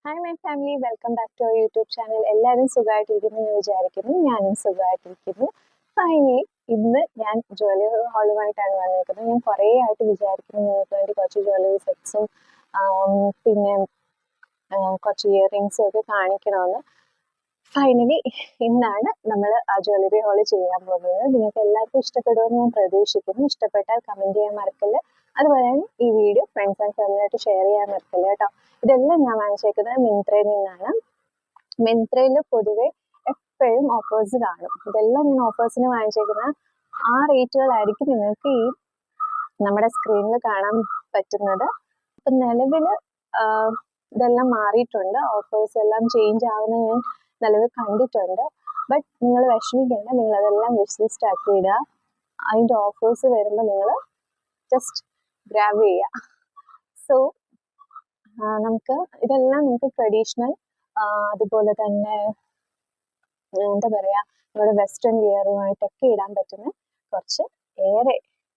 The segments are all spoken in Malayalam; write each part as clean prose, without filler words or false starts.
Hi my family, welcome back to our YouTube channel. എല്ലാവരും സുഖമായിട്ടിരിക്കുന്നു എന്ന് വിചാരിക്കുന്നു. ഞാനും സുഖമായിട്ടിരിക്കുന്നു. ഫൈനലി ഇന്ന് ഞാൻ ജ്വല്ലറി ഹാളുമായിട്ടാണ് വന്നിരിക്കുന്നത്. ഞാൻ കുറേ ആയിട്ട് വിചാരിക്കുന്നു നിങ്ങൾക്ക് വേണ്ടി കുറച്ച് ജ്വല്ലറി സെറ്റ്സും പിന്നെ കുറച്ച് ഇയറിങ്സും ഒക്കെ കാണിക്കണമെന്ന്. ഫൈനലി ഇന്നാണ് നമ്മൾ ആ ജ്വല്ലറി ഹാൾ ചെയ്യാൻ പോകുന്നത്. നിങ്ങൾക്ക് എല്ലാവർക്കും ഇഷ്ടപ്പെടുമെന്ന് ഞാൻ പ്രതീക്ഷിക്കുന്നു. ഇഷ്ടപ്പെട്ടാൽ കമൻറ്റ് ചെയ്യാൻ മറക്കല്ല. അതുപോലെ ഈ വീഡിയോ ഫ്രണ്ട്സ് ആൻഡ് ഫാമിലിയായിട്ട് ഷെയർ ചെയ്യാൻ മറക്കല്ല കേട്ടോ. ഇതെല്ലാം ഞാൻ വാങ്ങിച്ചേക്കുന്നത് മിന്ത്രയിൽ നിന്നാണ്. മിന്ത്രയിൽ പൊതുവെ എപ്പോഴും ഓഫേഴ്സ് കാണും. ഇതെല്ലാം ഞാൻ ഓഫേഴ്സിന് വാങ്ങിച്ചേക്കുന്ന ആ റേറ്റുകളായിരിക്കും നിങ്ങൾക്ക് ഈ നമ്മുടെ സ്ക്രീനിൽ കാണാൻ പറ്റുന്നത്. ഇപ്പം നിലവിൽ ഇതെല്ലാം മാറിയിട്ടുണ്ട്. ഓഫേഴ്സ് എല്ലാം ചേഞ്ച് ആവുന്ന ഞാൻ നിലവിൽ കണ്ടിട്ടുണ്ട്. ബട്ട് നിങ്ങൾ വിഷമിക്കേണ്ട, നിങ്ങൾ അതെല്ലാം വിഷ് ലിസ്റ്റ് ആക്കി ഇടുക. അതിൻ്റെ ഓഫേഴ്സ് വരുമ്പോൾ നിങ്ങൾ ജസ്റ്റ് ഗ്രാബ് ചെയ്യുക. സോ നമുക്ക് ഇതെല്ലാം നമുക്ക് ട്രഡീഷണൽ, അതുപോലെ തന്നെ എന്താ പറയുക, നമ്മുടെ വെസ്റ്റേൺ വിയറുമായിട്ടൊക്കെ ഇടാൻ പറ്റുന്ന കുറച്ച് ഏറെ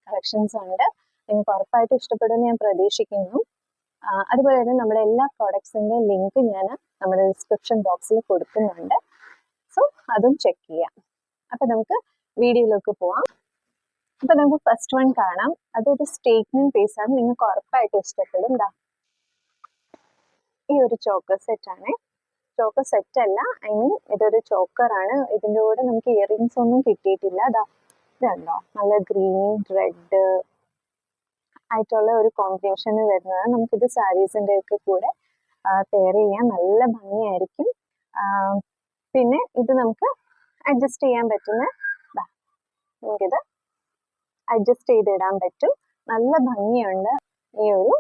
കളക്ഷൻസ് ഉണ്ട്. നിങ്ങൾക്ക് ഉറപ്പായിട്ട് ഇഷ്ടപ്പെടുമെന്ന് ഞാൻ പ്രതീക്ഷിക്കുന്നു. അതുപോലെ തന്നെ നമ്മുടെ എല്ലാ പ്രോഡക്ട്സിൻ്റെ ലിങ്ക് ഞാൻ നമ്മുടെ ഡിസ്ക്രിപ്ഷൻ ബോക്സിൽ കൊടുക്കുന്നുണ്ട്. സോ അതും ചെക്ക് ചെയ്യാം. അപ്പം നമുക്ക് വീഡിയോയിലേക്ക് പോവാം. അപ്പം നമുക്ക് ഫസ്റ്റ് വൺ കാണാം. അതൊരു സ്റ്റേറ്റ്മെന്റ് പീസാണ്. നിങ്ങൾക്ക് ഉറപ്പായിട്ട് ഇഷ്ടപ്പെടും. ഈ ഒരു ചോക്കർ സെറ്റ് ആണ്. ചോക്കർ സെറ്റ് അല്ല, ഐ മീൻ ഇതൊരു ചോക്കറാണ്. ഇതിൻ്റെ കൂടെ നമുക്ക് ഇയറിങ്സ് ഒന്നും കിട്ടിയിട്ടില്ല. ഇതുണ്ടോ, നല്ല ഗ്രീൻ റെഡ് ആയിട്ടുള്ള ഒരു കോമ്പിനേഷന് വരുന്നത്. നമുക്കിത് സാരീസിൻ്റെ ഒക്കെ കൂടെ പെയർ ചെയ്യാൻ നല്ല ഭംഗിയായിരിക്കും. പിന്നെ ഇത് നമുക്ക് അഡ്ജസ്റ്റ് ചെയ്യാൻ പറ്റുന്ന, നമുക്കിത് അഡ്ജസ്റ്റ് ചെയ്തിടാൻ പറ്റും. നല്ല ഭംഗിയുണ്ട്. ഈ ഒരു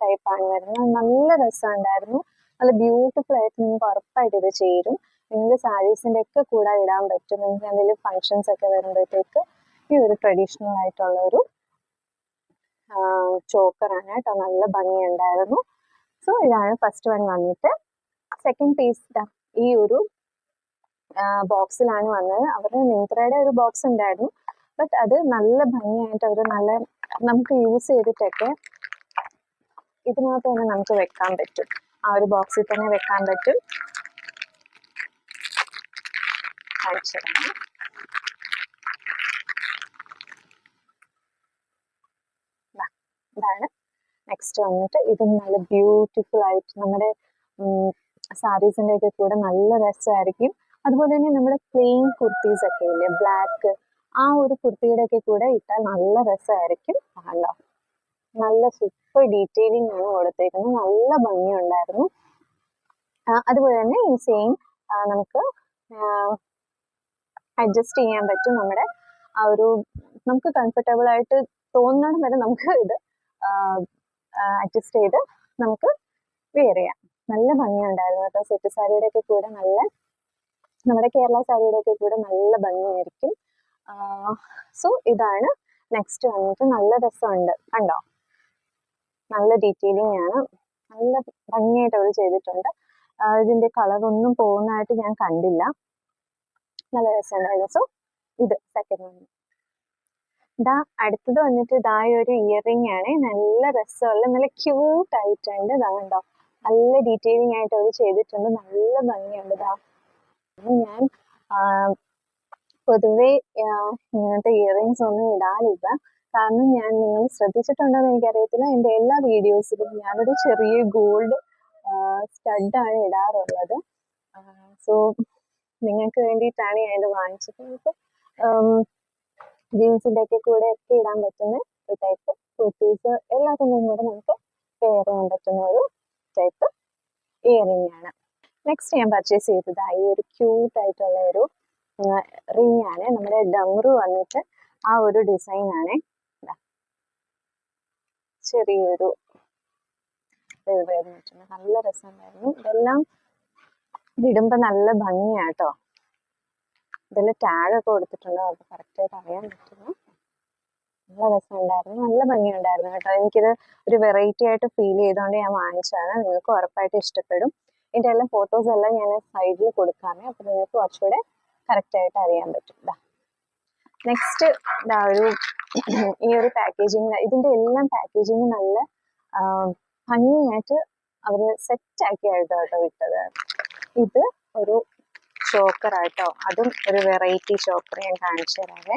ടൈപ്പാണ് വരുന്നത്. നല്ല രസമുണ്ടായിരുന്നു. നല്ല ബ്യൂട്ടിഫുൾ ആയിട്ട് നിങ്ങൾക്ക് ഉറപ്പായിട്ട് ഇത് ചേരും. നിങ്ങൾക്ക് സാരീസിൻ്റെ ഒക്കെ കൂടെ ഇടാൻ പറ്റും. നിങ്ങൾക്ക് എന്തെങ്കിലും ഫങ്ഷൻസ് ഒക്കെ വരുമ്പോഴത്തേക്ക് ഈ ഒരു ട്രഡീഷണൽ ആയിട്ടുള്ള ഒരു ചോക്കറാണ് കേട്ടോ. നല്ല ഭംഗിയുണ്ടായിരുന്നു. സോ ഇതാണ് ഫസ്റ്റ് വൺ വന്നിട്ട്. സെക്കൻഡ് പീസ് ഈ ഒരു ബോക്സിലാണ് വന്നത്. അവരുടെ മിന്ത്രയുടെ ഒരു ബോക്സ് ഉണ്ടായിരുന്നു. ബട്ട് അത് നല്ല ഭംഗിയായിട്ട് അവർ നല്ല നമുക്ക് യൂസ് ചെയ്തിട്ടൊക്കെ ഇതിനകത്ത് തന്നെ നമുക്ക് വെക്കാൻ പറ്റും. ആ ഒരു ബോക്സിൽ തന്നെ വെക്കാൻ പറ്റും. ഇതാണ് നെക്സ്റ്റ് വന്നിട്ട്. ഇതും നല്ല ബ്യൂട്ടിഫുൾ ആയിട്ട് നമ്മുടെ സാരീസിൻ്റെ ഒക്കെ കൂടെ നല്ല രസമായിരിക്കും. അതുപോലെ തന്നെ നമ്മുടെ പ്ലെയിൻ കുർത്തീസ് ഒക്കെ ഇല്ലേ, ബ്ലാക്ക്, ആ ഒരു കുർത്തിയുടെ ഒക്കെ കൂടെ ഇട്ടാൽ നല്ല രസമായിരിക്കും. ആണല്ലോ, നല്ല സൂപ്പർ ഡീറ്റെയിലിംഗ് ആണ് കൊടുത്തേക്കുന്നത്. നല്ല ഭംഗിയുണ്ടായിരുന്നു. അതുപോലെ തന്നെ ഈ സെയിം നമുക്ക് അഡ്ജസ്റ്റ് ചെയ്യാൻ പറ്റും. നമ്മുടെ ആ ഒരു നമുക്ക് കംഫർട്ടബിൾ ആയിട്ട് തോന്നണം വരെ നമുക്ക് ഇത് അഡ്ജസ്റ്റ് ചെയ്ത് നമുക്ക് വെയർ ചെയ്യാം. നല്ല ഭംഗിയുണ്ടായിരുന്നു കേട്ടോ. സെറ്റ് സാരിയുടെ ഒക്കെ കൂടെ നല്ല, നമ്മുടെ കേരള സാരിയുടെ ഒക്കെ കൂടെ നല്ല ഭംഗിയായിരിക്കും. സോ ഇതാണ് നെക്സ്റ്റ് വന്നിട്ട്. നല്ല രസമുണ്ട്, കണ്ടോ, നല്ല ഡീറ്റെയിലിംഗ് ആണ്. നല്ല ഭംഗിയായിട്ട് അവർ ചെയ്തിട്ടുണ്ട്. ഇതിന്റെ കളർ ഒന്നും പോകുന്നതായിട്ട് ഞാൻ കണ്ടില്ല. നല്ല രസമുണ്ടായിരുന്നു. സോ ഇത് സെക്കൻഡ് വൺ. അടുത്തത് വന്നിട്ട് ഒരു ഇയറിംഗ് ആണ്. നല്ല രസമുള്ള, നല്ല ക്യൂട്ട് ആയിട്ടുണ്ട്. കണ്ടോ, നല്ല ഡീറ്റെയിലിംഗ് ആയിട്ട് അവർ ചെയ്തിട്ടുണ്ട്. നല്ല ഭംഗിയുണ്ട്. ഞാൻ പൊതുവെ ഇങ്ങനത്തെ ഇയറിങ്സ് ഒന്നും ഇടാറില്ല. കാരണം നിങ്ങൾ ശ്രദ്ധിച്ചിട്ടുണ്ടോന്ന് എനിക്കറിയത്തില്ല, എൻ്റെ എല്ലാ വീഡിയോസിലും ഞാനൊരു ചെറിയ ഗോൾഡ് സ്റ്റഡാണ് ഇടാറുള്ളത്. സോ നിങ്ങൾക്ക് വേണ്ടിയിട്ടാണ് ഞാൻ ഇത് വാങ്ങിച്ചിട്ടുള്ളത്. ജീൻസിൻ്റെ ഒക്കെ കൂടെ ഒക്കെ ഇടാൻ പറ്റുന്ന ഒരു ടൈപ്പ് കുർത്തീസ് എല്ലാത്തിൻ്റെയും കൂടെ നമുക്ക് പെയർ ചെയ്യാൻ പറ്റുന്ന ഒരു ടൈപ്പ് ഇയറിംഗ് ആണ്. നെക്സ്റ്റ് ഞാൻ പർച്ചേസ് ചെയ്തത് ഈ ഒരു ക്യൂട്ട് ആയിട്ടുള്ള ഒരു റിംഗ് ആണ്. നമ്മുടെ ഡമറു വന്നിട്ട് ആ ഒരു ഡിസൈൻ ആണ്. ചെറിയൊരു നല്ല രസമുണ്ടായിരുന്നു. ഇതെല്ലാം ഇടുമ്പോൾ നല്ല ഭംഗിയാട്ടോ. ഇതിൽ ടാഗ് ഒക്കെ കൊടുത്തിട്ടുണ്ട്, അത് കറക്റ്റായിട്ട് അറിയാൻ പറ്റുന്നു. നല്ല രസമുണ്ടായിരുന്നു, നല്ല ഭംഗിയുണ്ടായിരുന്നു കേട്ടോ. എനിക്കിത് ഒരു വെറൈറ്റി ആയിട്ട് ഫീൽ ചെയ്തുകൊണ്ട് ഞാൻ വാങ്ങിച്ചതാണ്. നിങ്ങൾക്ക് ഉറപ്പായിട്ട് ഇഷ്ടപ്പെടും. ഇതിൻ്റെ എല്ലാം ഫോട്ടോസ് എല്ലാം ഞാൻ സൈഡിൽ കൊടുക്കാമേ, അപ്പോൾ നിങ്ങൾക്ക് കുറച്ചുകൂടെ കറക്റ്റായിട്ട് അറിയാൻ പറ്റും. നെക്സ്റ്റ് ഒരു ഈ ഒരു പാക്കേജിങ്, ഇതിൻ്റെ എല്ലാം പാക്കേജിങ് നല്ല ഭംഗിയായിട്ട് അവര് സെറ്റ് ആക്കിയായിട്ട് കേട്ടോ വിട്ടത്. ഇത് ഒരു ചോക്കർ ആട്ടോ, അതും ഒരു വെറൈറ്റി ചോക്കർ ഞാൻ കാണിച്ചു തരാവേ.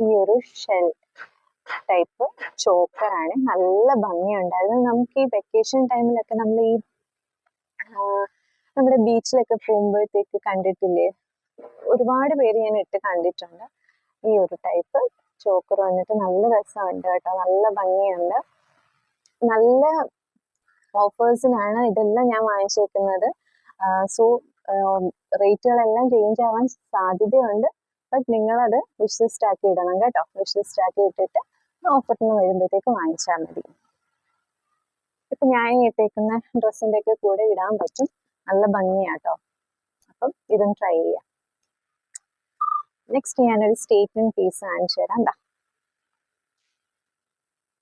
ഈ ഒരു ഷെൽ ടൈപ്പ് ചോക്കറാണ്, നല്ല ഭംഗിയുണ്ടായിരുന്നു. നമുക്ക് ഈ വെക്കേഷൻ ടൈമിലൊക്കെ നമ്മൾ ഈ നമ്മുടെ ബീച്ചിലൊക്കെ പോകുമ്പോഴത്തേക്ക് കണ്ടിട്ടില്ലേ, ഒരുപാട് പേര് ഞാൻ ഇട്ട് കണ്ടിട്ടുണ്ട്. ഈ ഒരു ടൈപ്പ് ചോക്കർ വന്നിട്ട് നല്ല രസമുണ്ട് കേട്ടോ, നല്ല ഭംഗിയുണ്ട്. നല്ല ഓഫേഴ്സിനാണ് ഇതെല്ലാം ഞാൻ വാങ്ങിച്ചേക്കുന്നത്. സോ റേറ്റുകളെല്ലാം ചേഞ്ച് ആവാൻ സാധ്യതയുണ്ട്. ബട്ട് നിങ്ങളത് വിഷ് ലിസ്റ്റ് ആക്കി ഇടണം കേട്ടോ. വിഷ് ലിസ്റ്റ് ആക്കി ഇട്ടിട്ട് ഓഫറിന് വരുമ്പോഴത്തേക്ക് വാങ്ങിച്ചാൽ മതി. ഇപ്പൊ ഞാൻ ഇട്ടേക്കുന്ന ഡ്രസ്സിന്റെ ഒക്കെ കൂടെ ഇടാൻ പറ്റും, നല്ല ഭംഗിയാട്ടോ. അപ്പം ഇതും ട്രൈ ചെയ്യാം. നെക്സ്റ്റ് ഞാനൊരു സ്റ്റേറ്റ്മെന്റ് പീസ് കാണിച്ചു തരാം. എന്താ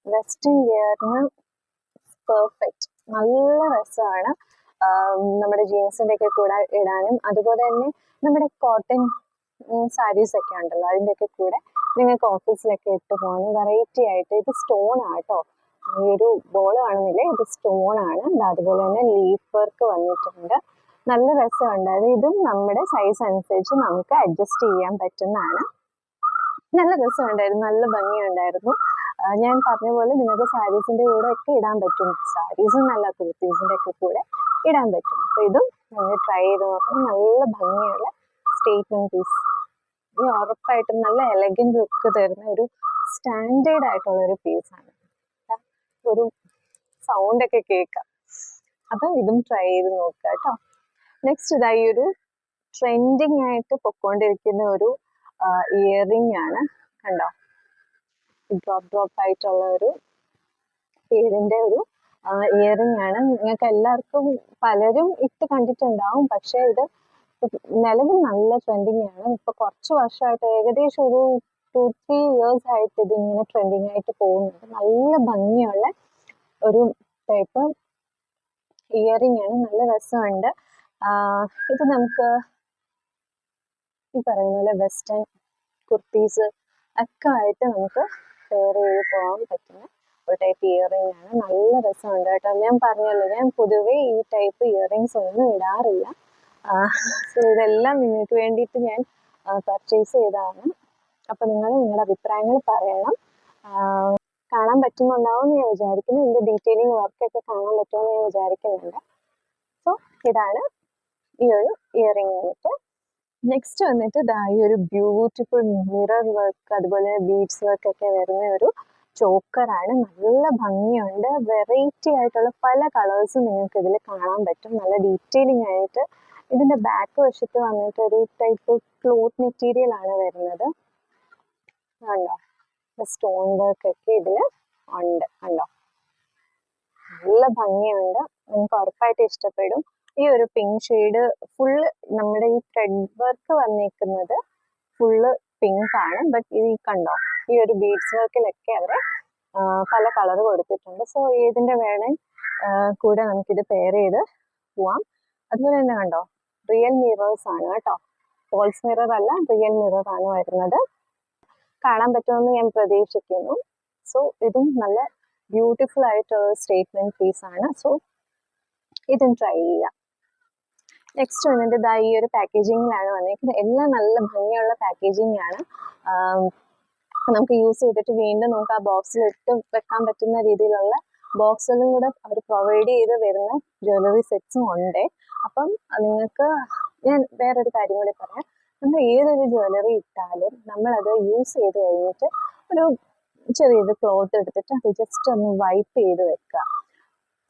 വെസ്റ്റേൺ വെയറിന് പെർഫെക്റ്റ്, നല്ല രസമാണ്. നമ്മുടെ ജീൻസിന്റെ ഒക്കെ കൂടെ ഇടാനും, അതുപോലെ തന്നെ നമ്മുടെ കോട്ടൺ സാരീസ് ഒക്കെ ഉണ്ടല്ലോ, അതിന്റെ ഒക്കെ കൂടെ നിങ്ങൾക്ക് ഓഫീസിലൊക്കെ ഇട്ട് പോകാനും വെറൈറ്റി ആയിട്ട്. ഇത് സ്റ്റോൺ ആട്ടോ, ഈ ഒരു ബോൾ കാണുന്നില്ലേ, ഇത് സ്റ്റോൺ ആണ്. അതുപോലെ തന്നെ ലീഫ് വർക്ക് വന്നിട്ടുണ്ട്, നല്ല രസമുണ്ടായിരുന്നു. ഇതും നമ്മുടെ സൈസ് അനുസരിച്ച് നമുക്ക് അഡ്ജസ്റ്റ് ചെയ്യാൻ പറ്റുന്നതാണ്. നല്ല രസമുണ്ടായിരുന്നു, നല്ല ഭംഗിയുണ്ടായിരുന്നു. ഞാൻ പറഞ്ഞ പോലെ നിങ്ങൾക്ക് സാരീസിന്റെ കൂടെ ഒക്കെ ഇടാൻ പറ്റും, സാരീസും നല്ല കുർത്തീസിന്റെ ഒക്കെ കൂടെ ഇടാൻ പറ്റും. അപ്പൊ ഇതും നിങ്ങൾ ട്രൈ ചെയ്ത് നോക്കണം, നല്ല ഭംഗിയുള്ള സ്റ്റേറ്റ്മെന്റ് പീസ്. ഇത് ഉറപ്പായിട്ടും നല്ല എലഗന്റ് ലുക്ക് തരുന്ന ഒരു സ്റ്റാൻഡേർഡ് ആയിട്ടുള്ള ഒരു പീസാണ്. ഒരു സൗണ്ട് ഒക്കെ കേൾക്കാം. അപ്പൊ ഇതും ട്രൈ ചെയ്ത് നോക്കുക കേട്ടോ. നെക്സ്റ്റ് ഇതായി ഒരു ട്രെൻഡിങ് ആയിട്ട് പൊക്കോണ്ടിരിക്കുന്ന ഒരു ഇയറിംഗ് ആണ്, കണ്ടോ. ഡ്രോപ്പ് ആയിട്ടുള്ള ഒരു പേരിന്റെ ഒരു ഇയറിംഗ് ആണ്. നിങ്ങൾക്ക് എല്ലാവർക്കും പലരും ഇട്ട് കണ്ടിട്ടുണ്ടാവും, പക്ഷെ ഇത് നിലവിൽ നല്ല ട്രെൻഡിങ് ആണ്. ഇപ്പൊ കുറച്ച് വർഷമായിട്ട്, ഏകദേശം ഒരു 2-3 years ആയിട്ട് ഇത് ഇങ്ങനെ ട്രെൻഡിങ് ആയിട്ട് പോകുന്നുണ്ട്. നല്ല ഭംഗിയുള്ള ഒരു ടൈപ്പ് ഇയറിംഗ് ആണ്, നല്ല രസമുണ്ട്. ഇത് നമുക്ക് ഈ പറയുന്ന പോലെ വെസ്റ്റേൺ കുർത്തീസ് ഒക്കെ ആയിട്ട് നമുക്ക് പെയർ ചെയ്ത് പോകാൻ പറ്റുന്ന ഒരു ടൈപ്പ് ഇയറിംഗ് ആണ്, നല്ല രസമുണ്ട് കേട്ടോ. ഞാൻ പറഞ്ഞല്ലോ, ഞാൻ പൊതുവേ ഈ ടൈപ്പ് ഇയറിംഗ്സ് ഒന്നും ഇടാറില്ല. സോ ഇതെല്ലാം നിങ്ങൾക്ക് വേണ്ടിയിട്ട് ഞാൻ പർച്ചേസ് ചെയ്തതാണ്. അപ്പൊ നിങ്ങൾ നിങ്ങളുടെ അഭിപ്രായങ്ങൾ പറയണം. കാണാൻ പറ്റുന്നുണ്ടാവും എന്ന് ഞാൻ വിചാരിക്കുന്നു. ഇതിന്റെ ഡീറ്റെയിലിംഗ് വർക്കൊക്കെ കാണാൻ പറ്റുമെന്ന് ഞാൻ വിചാരിക്കുന്നുണ്ട്. സോ ഇതാണ് ഈ ഒരു ഇയറിംഗ് വന്നിട്ട്. നെക്സ്റ്റ് വന്നിട്ട് ഈ ഒരു ബ്യൂട്ടിഫുൾ മിറർ വർക്ക്, അതുപോലെ ബീഡ്സ് വർക്ക് ഒക്കെ വരുന്ന ഒരു ചോക്കറാണ്, നല്ല ഭംഗിയുണ്ട്. വെറൈറ്റി ആയിട്ടുള്ള പല കളേഴ്സും നിങ്ങൾക്ക് ഇതിൽ കാണാൻ പറ്റും, നല്ല ഡീറ്റെയിലിംഗ് ആയിട്ട്. ഇതിന്റെ ബാക്ക് വശത്ത് വന്നിട്ട് ഒരു ടൈപ്പ് ക്ലോത്ത് മെറ്റീരിയൽ ആണ് വരുന്നത്, കണ്ടോ. സ്റ്റോൺ വർക്ക് ഒക്കെ ഇതില് ഉണ്ട്, കണ്ടോ. നല്ല ഭംഗിയുണ്ട്, നിങ്ങൾക്ക് ഉറപ്പായിട്ട് ഇഷ്ടപ്പെടും. ഈ ഒരു പിങ്ക് ഷെയ്ഡ് ഫുള്ള് നമ്മുടെ ഈ ത്രെഡ് വർക്ക് വന്നിരിക്കുന്നത് ഫുള്ള് പിങ്ക് ആണ്. ബട്ട് ഈ കണ്ടോ, ഈ ഒരു ബീഡ്സ് വർക്കിലൊക്കെ അവര് പല കളർ കൊടുത്തിട്ടുണ്ട്. സോ ഏതിന്റെ വേണേ കൂടെ നമുക്കിത് പെയർ ചെയ്ത് പോവാം. അതുപോലെ തന്നെ കണ്ടോ, റിയൽ മിറേഴ്സ് ആണ് കേട്ടോ, ഫോൾസ് മിറർ അല്ല, റിയൽ മിറർ ആണ് വരുന്നത്. കാണാൻ പറ്റുമെന്ന് ഞാൻ പ്രതീക്ഷിക്കുന്നു. സോ ഇതും നല്ല ബ്യൂട്ടിഫുൾ ആയിട്ടുള്ള സ്റ്റേറ്റ്മെന്റ് പീസ് ആണ്. സോ ഇതും ട്രൈ ചെയ്യാം. നെക്സ്റ്റ് വന്നിട്ട് ഈ ഒരു പാക്കേജിങ്ങിലാണ് വന്നിരിക്കുന്നത്. എല്ലാം നല്ല ഭംഗിയുള്ള പാക്കേജിങ് ആണ്. നമുക്ക് യൂസ് ചെയ്തിട്ട് വീണ്ടും നമുക്ക് ആ ബോക്സിൽ ഇട്ട് വെക്കാൻ പറ്റുന്ന രീതിയിലുള്ള ബോക്സുകളും കൂടെ അവർ പ്രൊവൈഡ് ചെയ്ത് വരുന്ന ജ്വല്ലറി സെറ്റ്സും ഉണ്ട്. അപ്പം നിങ്ങൾക്ക് ഞാൻ വേറൊരു കാര്യം കൂടി പറയാം. നമ്മൾ ഏതൊരു ജ്വല്ലറി ഇട്ടാലും നമ്മളത് യൂസ് ചെയ്ത് കഴിഞ്ഞിട്ട് ഒരു ചെറിയൊരു ക്ലോത്ത് എടുത്തിട്ട് അത് ജസ്റ്റ് ഒന്ന് വൈപ്പ് ചെയ്ത് വെക്കുക.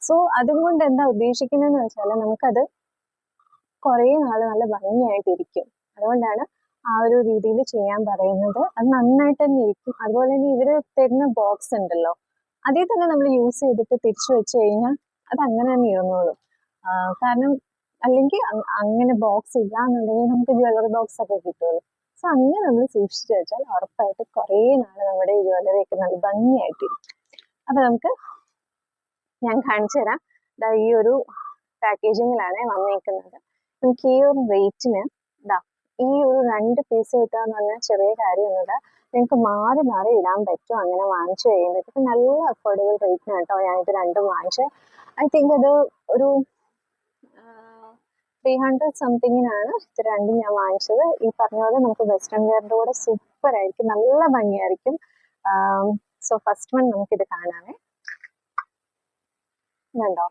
സോ അതുകൊണ്ട് എന്താ ഉദ്ദേശിക്കുന്നതെന്ന് വെച്ചാൽ നമുക്കത് കുറേ നാള് നല്ല ഭംഗിയായിട്ടിരിക്കും. അതുകൊണ്ടാണ് ആ ഒരു രീതിയിൽ ചെയ്യാൻ പറയുന്നത്. അത് നന്നായിട്ട് തന്നെ ഇരിക്കും. അതുപോലെ തന്നെ ഇവര് തരുന്ന ബോക്സ് ഉണ്ടല്ലോ, അതിൽ തന്നെ നമ്മൾ യൂസ് ചെയ്തിട്ട് തിരിച്ചു വെച്ച് കഴിഞ്ഞാൽ അത് അങ്ങനെ തന്നെ ഇരുന്നോളും. കാരണം അല്ലെങ്കിൽ അങ്ങനെ ബോക്സ് ഇല്ല എന്നുണ്ടെങ്കിൽ നമുക്ക് ജ്വല്ലറി ബോക്സ് ഒക്കെ കിട്ടുമല്ലോ. സോ അങ്ങനെ നമ്മൾ സൂക്ഷിച്ചു വെച്ചാൽ ഉറപ്പായിട്ട് കുറേ നാള് നമ്മുടെ ഈ ജ്വല്ലറി ഒക്കെ നല്ല ഭംഗിയായിട്ടിരിക്കും. അപ്പൊ നമുക്ക് ഞാൻ കാണിച്ചു തരാം. ഈ ഒരു പാക്കേജിങ്ങിലാണ് വന്നിരിക്കുന്നത്. നമുക്ക് ഈ ഒരു റേറ്റിന് ഈ ഒരു 2 പീസ് കിട്ടുക എന്ന് പറഞ്ഞാൽ ചെറിയ കാര്യമൊന്നുമില്ല. നിങ്ങൾക്ക് മാറി മാറി ഇടാൻ പറ്റും. അങ്ങനെ വാങ്ങിച്ചു കഴിയുമ്പോഴത്തേക്ക് നല്ല അഫോർഡബിൾ റേറ്റിനാണ് കേട്ടോ ഞാനിത് രണ്ടും വാങ്ങിച്ചത്. ഐ തിങ്ക് അത് ഒരു 300 സംതിങ്ങിനാണ് ഇത് രണ്ടും ഞാൻ വാങ്ങിച്ചത്. ഈ പറഞ്ഞ പോലെ നമുക്ക് വെസ്റ്റേൺ വെയറിന്റെ കൂടെ സൂപ്പർ ആയിരിക്കും, നല്ല ഭംഗിയായിരിക്കും. സോ ഫസ്റ്റ് വൺ നമുക്കിത് കാണാമേ. കണ്ടോ,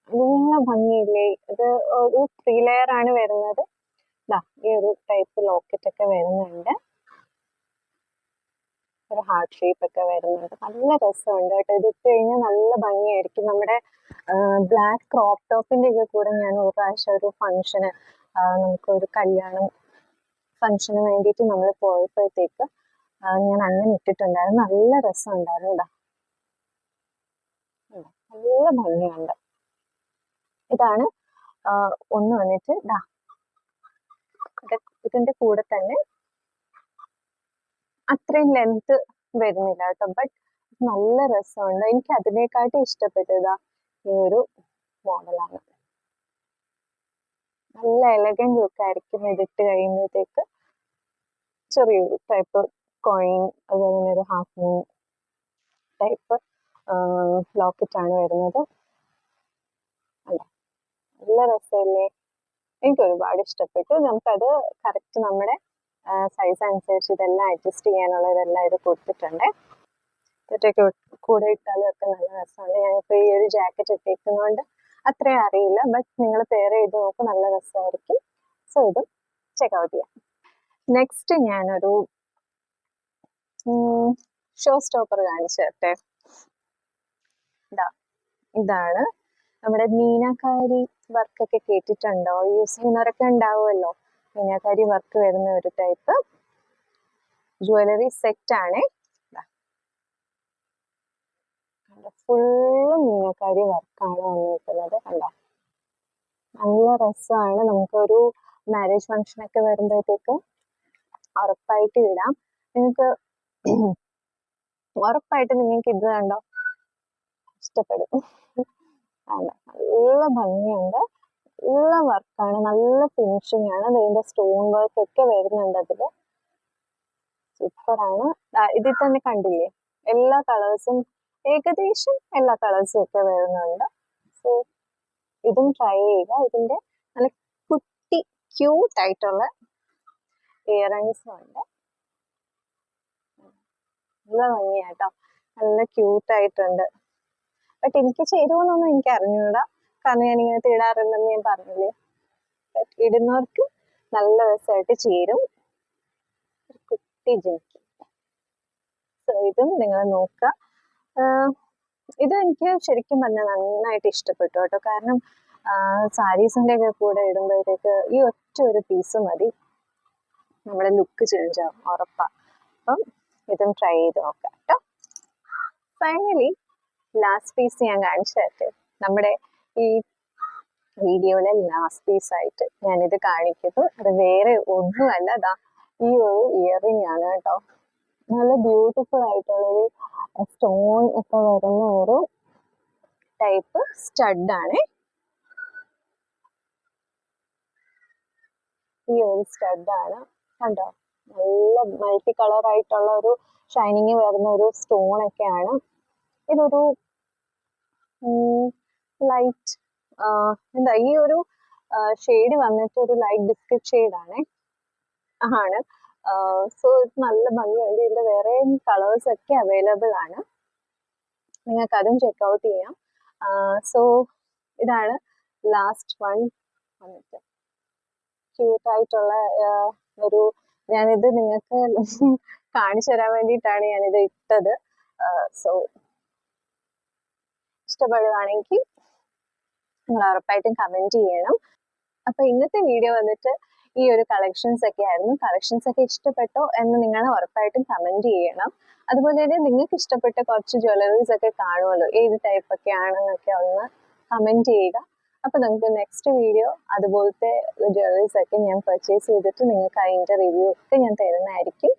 നല്ല ഭംഗിയില്ലേ? ഇത് ഒരു 3 ലെയർ ആണ് വരുന്നത്. ഈ ഒരു ടൈപ്പ് ലോക്കറ്റ് ഒക്കെ വരുന്നുണ്ട്, ഒരു ഹാർട്ട് ഷേപ്പ് ഒക്കെ വരുന്നുണ്ട്. നല്ല രസമുണ്ട് കേട്ടോ. ഇത് ഇട്ട് കഴിഞ്ഞാൽ നല്ല ഭംഗിയായിരിക്കും. നമ്മുടെ ബ്ലാക്ക് ക്രോപ്പ് ടോപ്പിന്റെ ഒക്കെ കൂടെ ഞാൻ ഒരു പ്രാവശ്യം ഒരു ഫംഗ്ഷന്, നമുക്കൊരു കല്യാണം ഫംഗ്ഷന് വേണ്ടിയിട്ട് നമ്മൾ പോയപ്പോഴത്തേക്ക് ഞാൻ അങ്ങനെ ഇട്ടിട്ടുണ്ടായിരുന്നു. നല്ല രസമുണ്ടായിരുന്നു. നല്ല ഭംഗിയുണ്ട്. ഇതാണ് ഒന്ന് വന്നിട്ട് ഇതിന്റെ കൂടെ തന്നെ അത്രയും ലെങ്ത് വരുന്നില്ല കേട്ടോ, ബട്ട് നല്ല രസമുണ്ട്. എനിക്ക് അതിനെക്കാട്ടും ഇഷ്ടപ്പെട്ടത് ഈ ഒരു മോഡലാണ്. നല്ല എലഗന്റ് ലുക്ക് ആയിരിക്കും ഇതിട്ട് കഴിയുമ്പോഴത്തേക്ക്. ചെറിയൊരു ടൈപ്പ് കോയിൻ, അതുപോലെ തന്നെ ഒരു ഹാഫ് മൂൺ ടൈപ്പ് ലോക്കറ്റ് ആണ് വരുന്നത്. നല്ല രസമല്ലേ? എനിക്ക് ഒരുപാട് ഇഷ്ടപ്പെട്ടു. നമുക്കത് കറക്റ്റ് നമ്മുടെ സൈസ് അനുസരിച്ച് ഇതെല്ലാം അഡ്ജസ്റ്റ് ചെയ്യാനുള്ള ഇതെല്ലാം ഇത് കൊടുത്തിട്ടുണ്ട്. ഇതൊക്കെ കൂടെ ഇട്ടാലും ഒക്കെ നല്ല രസമാണ്. ഞാനിപ്പോൾ ഈ ഒരു ജാക്കറ്റ് ഇട്ടേക്കുന്നതുകൊണ്ട് അത്രയും അറിയില്ല, ബട്ട് നിങ്ങൾ പെയർ ചെയ്ത് നോക്ക്, നല്ല രസമായിരിക്കും. സോ ഇത് ചെക്കൗട്ട് ചെയ്യാം. നെക്സ്റ്റ് ഞാനൊരു ഷോ സ്റ്റോപ്പർ കാണിച്ചു തരട്ടെ. ഇതാണ് നമ്മുടെ മീനാക്കാരി വർക്കൊക്കെ കേട്ടിട്ടുണ്ടോ? യൂസ് ചെയ്യുന്നവരൊക്കെ ഉണ്ടാവുമല്ലോ. മീനാക്കാരി വർക്ക് വരുന്ന ഒരു ടൈപ്പ് ജ്വല്ലറി സെറ്റ് ആണ്. ഫുള്ള് മീനാക്കാരി വർക്കാണ് വന്നിരിക്കുന്നത്. കണ്ടോ, നല്ല രസമാണ്. നമുക്കൊരു മാരേജ് ഫംഗ്ഷൻ ഒക്കെ വരുമ്പോഴത്തേക്ക് ഉറപ്പായിട്ട് ഇടാം. നിങ്ങൾക്ക് ഉറപ്പായിട്ട് നിങ്ങൾക്ക് ഇത് കണ്ടോ ഇഷ്ടപ്പെടും. നല്ല ഭംഗിയുണ്ട്, നല്ല വർക്കാണ്, നല്ല ഫിനിഷിംഗ് ആണ്. ഇതിന്റെ സ്റ്റോൺ വർക്ക് ഒക്കെ വരുന്നുണ്ട് അതില്. സൂപ്പറാണ്. ഇതിൽ തന്നെ കണ്ടില്ലേ, എല്ലാ കളേഴ്സും, ഏകദേശം എല്ലാ കളേഴ്സും ഒക്കെ വരുന്നുണ്ട്. സോ ഇതും ട്രൈ ചെയ്യുക. ഇതിന്റെ നല്ല കുട്ടി ക്യൂട്ട് ആയിട്ടുള്ള ഇയറിങ്സും ഉണ്ട്. നല്ല ഭംഗിയാട്ടോ, നല്ല ക്യൂട്ട് ആയിട്ടുണ്ട്. ബട്ട് എനിക്ക് ചേരുമെന്നൊന്നും എനിക്ക് അറിഞ്ഞൂടാ, കാരണം ഞാൻ ഇങ്ങനെ ഇടാറുണ്ടെന്ന് ഞാൻ പറഞ്ഞില്ലേ. ബട്ട് ഇടുന്നവർക്ക് നല്ല രസമായിട്ട് ചേരും. കുട്ടി ജിമിക്ക്. സോ ഇതും നിങ്ങൾ നോക്കുക. ഇത് എനിക്ക് ശരിക്കും പറഞ്ഞാൽ നന്നായിട്ട് ഇഷ്ടപ്പെട്ടു കേട്ടോ. കാരണം സാരീസിന്റെ ഒക്കെ കൂടെ ഇടുമ്പോഴത്തേക്ക് ഈ ഒറ്റ ഒരു പീസ് മതി, നമ്മുടെ ലുക്ക് ചേഞ്ച് ആവും ഉറപ്പാ. അപ്പം ഇതും ട്രൈ ചെയ്ത് നോക്കാം കേട്ടോ. ഫൈനലി ലാസ്റ്റ് പീസ് ഞാൻ കാണിച്ചു തരട്ടെ. നമ്മുടെ ഈ വീഡിയോയിലെ ലാസ്റ്റ് പീസ് ആയിട്ട് ഞാനിത് കാണിക്കുന്നു. അത് വേറെ ഒന്നുമല്ല, ഈ ഒരു ഇയറിംഗ് ആണ് കേട്ടോ. നല്ല ബ്യൂട്ടിഫുൾ ആയിട്ടുള്ളൊരു സ്റ്റോൺ ഒക്കെ വരുന്ന ഒരു ടൈപ്പ് സ്റ്റഡ് ആണ്. ഈ ഒരു സ്റ്റഡ് ആണ്, കണ്ടോ, നല്ല മൾട്ടി കളർ ആയിട്ടുള്ള ഒരു ഷൈനിങ് വരുന്ന ഒരു സ്റ്റോൺ ഒക്കെയാണ്. ഇതൊരു ലൈറ്റ് എന്താ, ഈ ഒരു ഷെയ്ഡ് വന്നിട്ട് ഒരു ലൈറ്റ് ബിസ്ക്കറ്റ് ഷെയ്ഡ് ആണ്. സോ ഇത് നല്ല ഭംഗിയുണ്ട്. ഇതിന്റെ വേറെ കളേഴ്സ് ഒക്കെ അവൈലബിൾ ആണ്, നിങ്ങൾക്ക് അതും ചെക്കൗട്ട് ചെയ്യാം. സോ ഇതാണ് ലാസ്റ്റ് വൺ വന്നിട്ട്. ക്യൂട്ട് ആയിട്ടുള്ള ഒരു, ഞാനിത് നിങ്ങൾക്ക് കാണിച്ചു തരാൻ വേണ്ടിയിട്ടാണ് ഞാനിത് ഇട്ടത്. സോ ഇഷ്ടപ്പെടുകയാണെങ്കിൽ നിങ്ങൾ ഉറപ്പായിട്ടും കമന്റ് ചെയ്യണം. അപ്പൊ ഇന്നത്തെ വീഡിയോ വന്നിട്ട് ഈ ഒരു കളക്ഷൻസ് ഒക്കെ ആയിരുന്നു. കളക്ഷൻസ് ഒക്കെ ഇഷ്ടപ്പെട്ടോ എന്ന് നിങ്ങൾ ഉറപ്പായിട്ടും കമന്റ് ചെയ്യണം. അതുപോലെ തന്നെ നിങ്ങൾക്ക് ഇഷ്ടപ്പെട്ട കുറച്ച് ജ്വല്ലറീസ് ഒക്കെ കാണുമല്ലോ, ഏത് ടൈപ്പ് ഒക്കെ ആണെന്നൊക്കെ ഒന്ന് കമന്റ് ചെയ്യുക. അപ്പൊ നമുക്ക് നെക്സ്റ്റ് വീഡിയോ അതുപോലത്തെ ജ്വല്ലറീസ് ഒക്കെ ഞാൻ പർച്ചേസ് ചെയ്തിട്ട് നിങ്ങൾക്ക് അതിന്റെ റിവ്യൂ ഒക്കെ ഞാൻ തരുന്നതായിരിക്കും.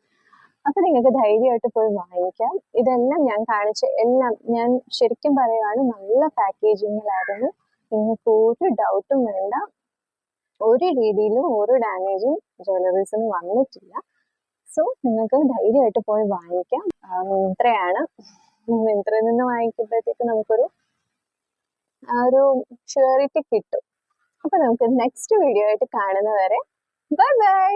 അപ്പൊ നിങ്ങൾക്ക് ധൈര്യമായിട്ട് പോയി വാങ്ങിക്കാം. ഇതെല്ലാം ഞാൻ കാണിച്ച എല്ലാം ഞാൻ ശരിക്കും പറയുകയാണ്, നല്ല പാക്കേജിങ്ങിലായിരുന്നു. നിങ്ങൾക്ക് ഒരു ഡൗട്ടും വേണ്ട. ഒരു രീതിയിലും ഒരു ഡാമേജും ജ്വല്ലറീസിന് വന്നിട്ടില്ല. സോ നിങ്ങൾക്ക് ധൈര്യമായിട്ട് പോയി വാങ്ങിക്കാം. മിന്ത്രയാണ്. മിന്ത്രയിൽ നിന്ന് വാങ്ങിക്കുമ്പോഴത്തേക്ക് നമുക്കൊരു ഒരു ഷ്യൂരിറ്റി കിട്ടും. അപ്പൊ നമുക്ക് നെക്സ്റ്റ് വീഡിയോ ആയിട്ട് കാണുന്നവരെ ബൈ ബൈ.